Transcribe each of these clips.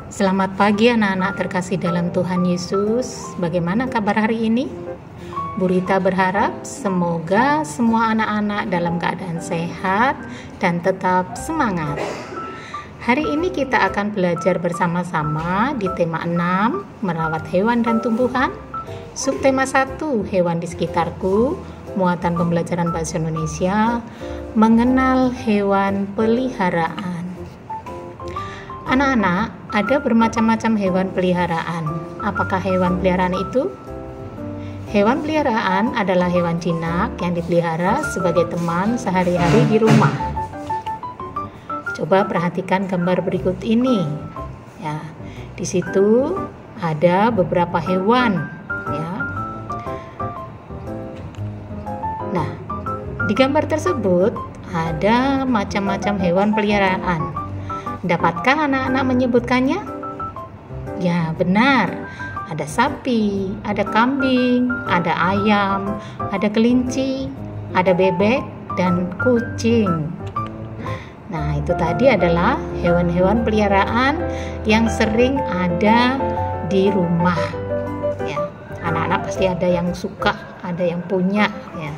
Selamat pagi anak-anak terkasih dalam Tuhan Yesus. Bagaimana kabar hari ini? Bu Rita berharap semoga semua anak-anak dalam keadaan sehat dan tetap semangat. Hari ini kita akan belajar bersama-sama di tema 6, merawat hewan dan tumbuhan. Subtema 1, hewan di sekitarku, muatan pembelajaran bahasa Indonesia, mengenal hewan peliharaan. Anak-anak, ada bermacam-macam hewan peliharaan. Apakah hewan peliharaan itu? Hewan peliharaan adalah hewan jinak yang dipelihara sebagai teman sehari-hari di rumah. Coba perhatikan gambar berikut ini. Ya, di situ ada beberapa hewan. Ya. Nah, di gambar tersebut ada macam-macam hewan peliharaan. Dapatkah anak-anak menyebutkannya? Ya, benar. Ada sapi, ada kambing, ada ayam, ada kelinci, ada bebek, dan kucing. Nah, itu tadi adalah hewan-hewan peliharaan yang sering ada di rumah. Ya, anak-anak pasti ada yang suka, ada yang punya. Ya.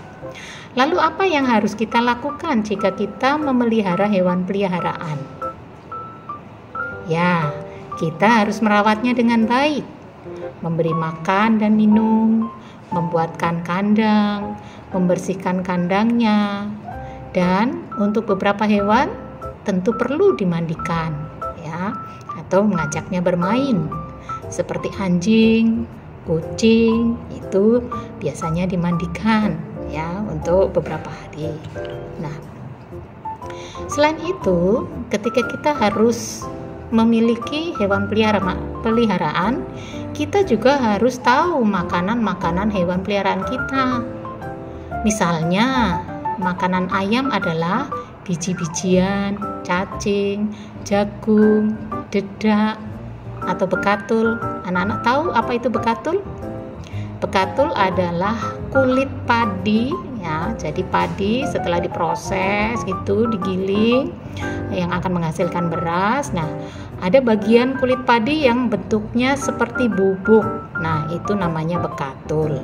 Lalu apa yang harus kita lakukan jika kita memelihara hewan peliharaan? Ya, kita harus merawatnya dengan baik, memberi makan dan minum, membuatkan kandang, membersihkan kandangnya, dan untuk beberapa hewan tentu perlu dimandikan, ya, atau mengajaknya bermain. Seperti anjing, kucing, itu biasanya dimandikan, ya, untuk beberapa hari. Nah, selain itu, ketika kita harus memiliki hewan peliharaan, kita juga harus tahu makanan-makanan hewan peliharaan kita. Misalnya, makanan ayam adalah biji-bijian, cacing, jagung, dedak, atau bekatul. Anak-anak tahu apa itu bekatul? Bekatul adalah kulit padi, ya. Jadi padi setelah diproses gitu, digiling, yang akan menghasilkan beras. Nah, ada bagian kulit padi yang bentuknya seperti bubuk. Nah, itu namanya bekatul.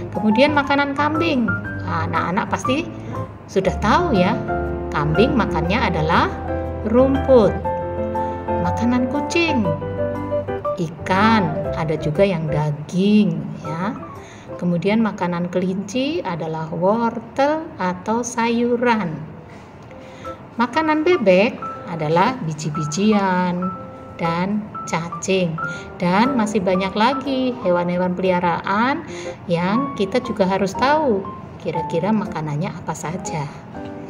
Kemudian makanan kambing. Nah, anak-anak pasti sudah tahu ya, kambing makannya adalah rumput. Makanan kucing, ikan, ada juga yang daging, ya. Kemudian makanan kelinci adalah wortel atau sayuran. Makanan bebek adalah biji-bijian dan cacing. Dan masih banyak lagi hewan-hewan peliharaan yang kita juga harus tahu kira-kira makanannya apa saja.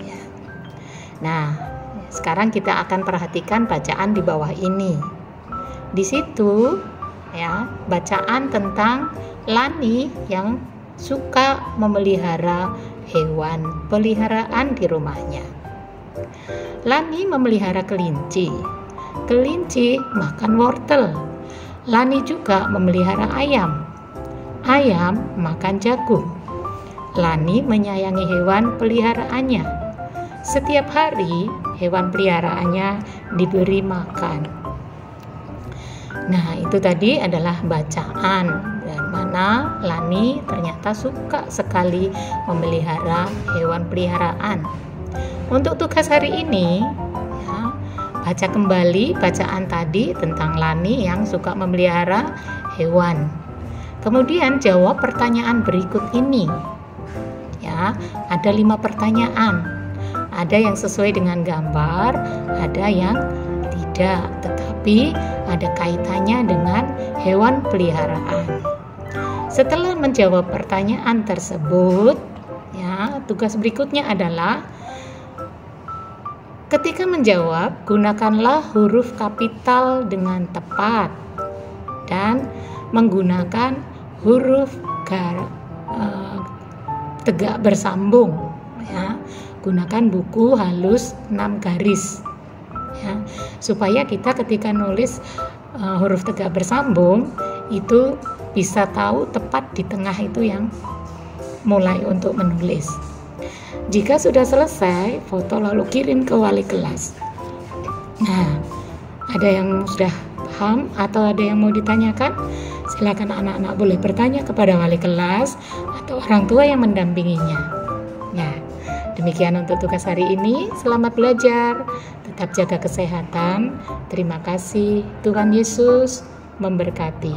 Ya. Nah, sekarang kita akan perhatikan bacaan di bawah ini. Di situ, ya, bacaan tentang Lani yang suka memelihara hewan peliharaan di rumahnya. Lani memelihara kelinci. Kelinci makan wortel. Lani juga memelihara ayam. Ayam makan jagung. Lani menyayangi hewan peliharaannya. Setiap hari hewan peliharaannya diberi makan. Nah, itu tadi adalah bacaan dan mana Lani ternyata suka sekali memelihara hewan peliharaan. Untuk tugas hari ini, ya, baca kembali bacaan tadi tentang Lani yang suka memelihara hewan. Kemudian jawab pertanyaan berikut ini. Ya, ada 5 pertanyaan. Ada yang sesuai dengan gambar, ada yang tidak, tetapi ada kaitannya dengan hewan peliharaan. Setelah menjawab pertanyaan tersebut, ya, tugas berikutnya adalah ketika menjawab, gunakanlah huruf kapital dengan tepat dan menggunakan huruf tegak bersambung, ya. Gunakan buku halus 6 garis, ya, supaya kita ketika nulis huruf tegak bersambung itu bisa tahu tepat di tengah itu yang mulai untuk menulis. Jika sudah selesai, foto lalu kirim ke wali kelas. Nah, ada yang sudah paham atau ada yang mau ditanyakan? Silakan anak-anak boleh bertanya kepada wali kelas atau orang tua yang mendampinginya. Nah, demikian untuk tugas hari ini. Selamat belajar, tetap jaga kesehatan. Terima kasih. Tuhan Yesus memberkati.